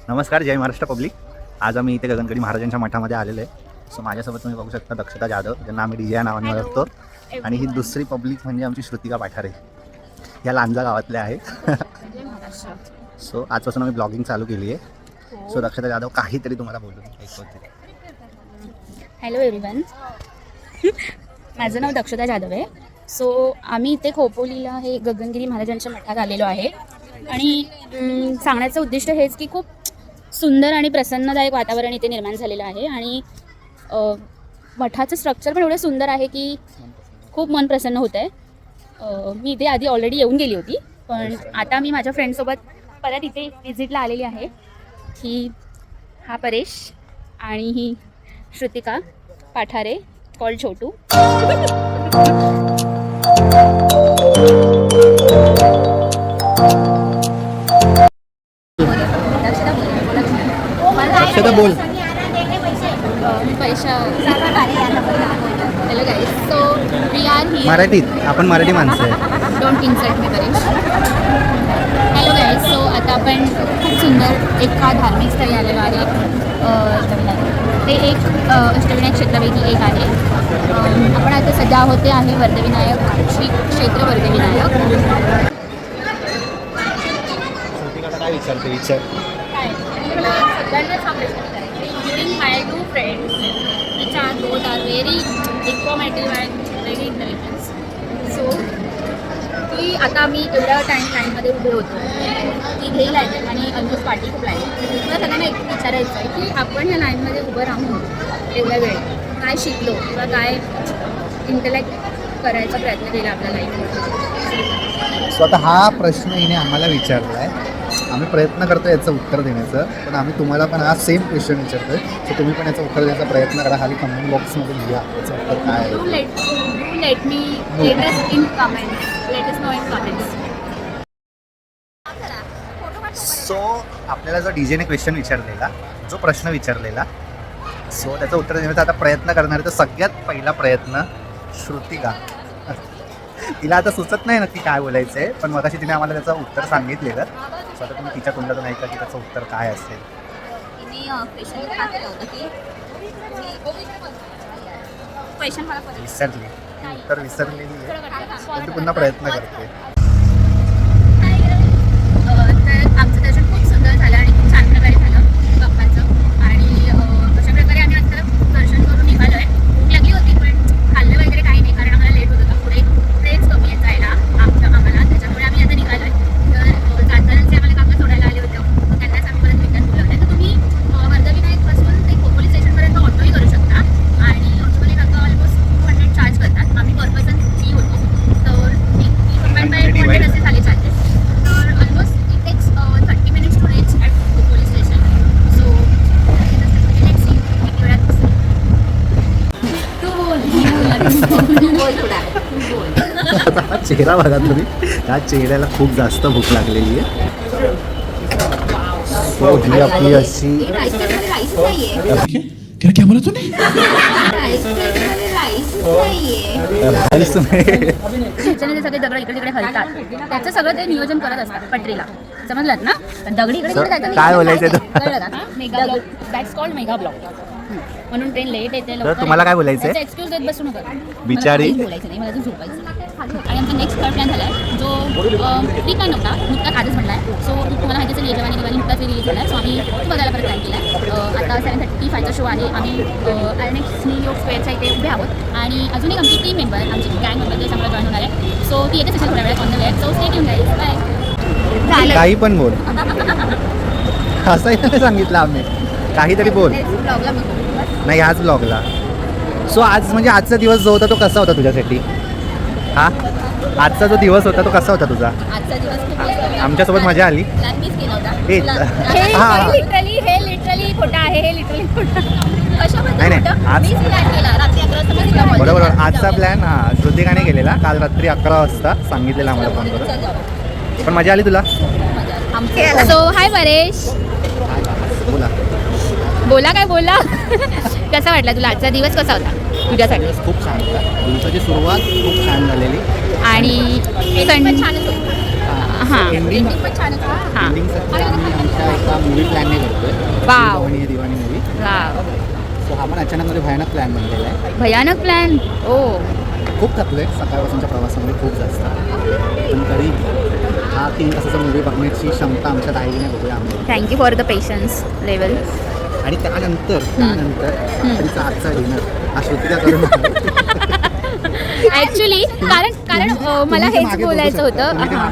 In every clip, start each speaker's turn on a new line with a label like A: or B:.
A: नमस्कार, जय महाराष्ट्र पब्लिक. आज आम्ही इथे गगनगिरी महाराजांच्या मठामध्ये आलेलो आहे. सो माझ्यासोबत तुम्ही बघू शकता दक्षता जाधव, ज्यांना आम्ही DJ या नावाने ओळखतो. आणि ही दुसरी पब्लिक म्हणजे आमची श्रुतिका पाठारे, या लांजा गावातल्या आहेत. सो आजपासून आम्ही ब्लॉगिंग चालू केली आहे. सो दक्षता जाधव काहीतरी तुम्हाला बोलून ऐकवते.
B: हॅलो एव्हरीवन, माझं नाव दक्षता जाधव आहे. सो आम्ही इथे खोपोलीला हे गगनगिरी महाराजांच्या मठात आलेलो आहे. आणि सांगण्याचं उद्दिष्ट हेच की खूप सुंदर आणि प्रसन्नदायक वातावरण इथे निर्माण झालेलं आहे. आणि मठाचं स्ट्रक्चर पण एवढं सुंदर आहे की खूप मन प्रसन्न होतं आहे. मी इथे आधी ऑलरेडी येऊन गेली होती, पण आता मी माझ्या फ्रेंडसोबत परत इथे विजिटला आलेली आहे. ही हा परेश आणि ही श्रुतिका पाठारे कॉल छोटू.
A: दक्षता बोल.
B: मी पैसा. Hello guys, so we are ही
A: मराठीत, आपण मराठी माणसं आहे.
B: डोंट इन्सल्ट मी परेश. हॅलो गाईज, सो आता आपण खूप सुंदर एका धार्मिक स्थळी आलेलो आहे. ते एक अष्टविनायक क्षेत्रापैकी एक आहे. आपण आता सध्या आहोत ते आहे वर्धविनायक, श्री क्षेत्र वर्धविनायक.
A: काय विचारते विचार.
B: सगळ्यांनाच हा प्रश्न विचारायचा. Evening my two friends which are both are very informative and very intelligence. So की आता आम्ही एवढ्या लाईनमध्ये उभे होतो, ती घेईल आहे आणि ऑलमोस्ट पार्टी खूप लाईन. मला सगळ्यांना एक विचारायचं आहे की आपण ह्या लाईनमध्ये उभं राहून एवढ्या वेळ काय शिकलो किंवा काय इंटलेक्ट करायचा प्रयत्न केला आपल्या लाईफमध्ये.
A: सो आता हा प्रश्न हिने आम्हाला विचारला आहे. आम्ही प्रयत्न करतो याचं उत्तर देण्याचं, पण आम्ही तुम्हाला पण हा सेम क्वेश्चन विचारतोय. सो तुम्ही पण याचं उत्तर देण्याचा प्रयत्न करा. खाली कमेंट बॉक्समध्ये लिहा याचं उत्तर काय आहे.
B: Let me latest in comments, latest no in comments.
A: So आपल्याला जो डीजेने क्वेश्चन विचारलेला, जो प्रश्न विचारलेला, सो त्याचं उत्तर देण्याचा आता प्रयत्न करणार आहे. तर सगळ्यात पहिला प्रयत्न श्रुतिका. तिला आता सुचत नाही नक्की काय बोलायचं आहे, पण मगाशी तिने आम्हाला त्याचं उत्तर सांगितलेलं. सो आता तुम्ही तिच्या तोंडातून ऐका की त्याचं उत्तर काय असेल. विसरली, उत्तर विसरलेली आहे, पण ती पुन्हा प्रयत्न करते.
B: तर आमचं दर्शन खूप सुंदर झालं आणि खूप छान प्रकारे झालं बाप्पांचं. आणि अशा प्रकारे आम्ही आता दर्शन करून निघालो आहे. भूक लागली होती, पण खाल्लं वगैरे काही नाही, कारण आम्हाला लेट होत होता. पुढे ट्रेन्स कमी आहेत जायला आम्हाला, त्याच्यामुळे आम्ही आता निघालो आहे. तर जाताना जे आम्हाला काका सोडायला आले होते, त्यांनाच आम्ही परत रिटर्न बोलवलं. तर तुम्ही वर्धविनायकपासून ते खोपोली स्टेशनपर्यंत ऑटोही करू शकता. आणि ऑटोवाले काका ऑलमोस्ट 200 चार्ज करतात. आम्ही पर पर्सन 3 होतो, तर 3 असे झाले चार्जेस. तर almost it takes 30 minutes to reach at Khopoli station. So let's see किती वेळात
A: हा चेहरा बघा तुम्ही, त्या चेहऱ्याला खूप जास्त भूक लागलेली आहे. सो ही आपली अशी
C: क्या बोला तूने?
B: त्याच्याने ते सगळे दगड इकडे तिकडे हलतात. त्याचं सगळं ते नियोजन करत असतात पटरीला. समजलात ना? दगडी इकडे तिकडे जातात.
A: काय बोलायचं
B: कळलं का? Mega block, that's called mega block. म्हणून ट्रेन लेट येते.
A: तर तुम्हाला काय बोलायचं आहे?
B: एक्सक्यूज देत बसू नका.
A: बिचारी.
B: मला बोलायचं नाही, मला अजून झोपायचं. आणि आमचा नेक्स्ट थर्ड प्लॅन झाला आहे, जो फ्री प्लॅन नव्हता, नुकताच आजच म्हणला आहे. सो तुम्हाला माहिती असेल यजमानी दिवाळी नुकताच रिलीज झाला आहे. सो आम्ही तो बघायला परत प्लॅन केला आहे. आता 7:35चा शो आहे. आम्ही आयनेक्स न्यू यॉर्क स्क्वेअरच्या इथे उभे आहोत. आणि अजून एक आमची टीम मेंबर, आमची गँग मेंबर जे आम्हाला जॉईन होणार आहे. सो ती येतेच असेल थोड्या वेळात on the way. So stay tune guys. Bye.
A: काही पण बोल, असंही नाही सांगितलं आम्ही. काहीतरी बोल. नाही, ह्याच ब्लॉगला. सो आज म्हणजे आजचा दिवस जो होता तो कसा होता तुझ्यासाठी? हा, आजचा जो दिवस होता तो कसा होता तुझा?
B: आजचा दिवस खूप मस्त होता.
A: आमच्यासोबत मजा आली.
B: प्लॅन मीच केला होता.
A: हे
B: लिटरली खोटं आहे. हे लिटरली खोटं.
A: नाही, नाही, आज
B: मीच प्लॅन केला. रात्री 11 वाजता मी
A: बरोबर. आजचा प्लॅन श्रुतिकाने केलेला. काल रात्री 11 वाजता सांगितलेला आम्हाला फोन करून. पण मजा आली तुला?
B: सो हाय परेश.
A: बोला
B: बोला काय बोला. कसा वाटला तुला आजचा दिवस? कसा होता तुझ्यासाठी?
A: खूप छान होता. दिवसाची सुरुवात खूप छान झालेली
B: आणि
A: छानच होती.
B: हां
A: एंडिंग
B: पण छान होतं हां
A: एंडिंगसाठी आम्ही आमच्या एका मूवी प्लॅनने करतोय
B: वाव.
A: दिवाणी मूवी.
B: वाव.
A: सो हा पण अचानकमध्ये भयानक प्लॅन बनलेला आहे.
B: भयानक प्लॅन ओ
A: खूप थकलोय सकाळपासूनच्या प्रवासामध्ये खूप जास्त, पण तरी हा 3 तासाचा मूवी बघण्याची क्षमता आमच्यात आहे की नाही बघूया आम्ही.
B: Thank you for the patience level.
A: आणि त्यानंतर तिचा आजचा डिनर हा श्रुतिका करून
B: ॲक्च्युली कारण मला हेच बोलायचं होतं हां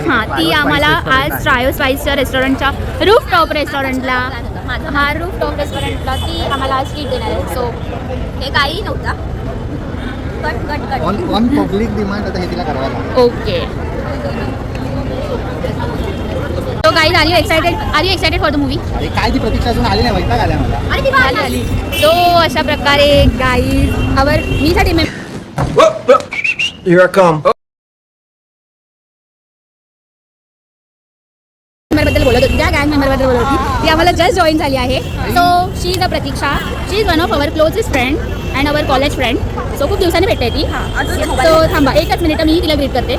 B: हां ती आम्हाला आज ट्रायोस वाईसच्या रेस्टॉरंटच्या रूफटॉप रेस्टॉरंटला हा रूफटॉप रेस्टॉरंटला ती आम्हाला आज ट्रीट देणार आहे. सो हे काही नव्हता cut cut cut
A: on public demand आता हे तिला करावं लागतं.
B: Okay. So guys are you excited for the movie?
A: अरे काय ती प्रतीक्षा अजून आली नाही, वैताग आल्या मला.
B: आली. सो अशा प्रकारे गाईज मी साठी
C: Here I come.
B: मेंबरबद्दल बोलत होती, ज्या गँग मेंबरबद्दल बोलत होती ती आम्हाला जस्ट जॉईन झाली आहे. So she is a Pratiksha. She is one of our closest friend and our college friend. So खूप दिवसांनी भेटते ती. सो थांबा एकच मिनिट मी तिला ग्रीट करते.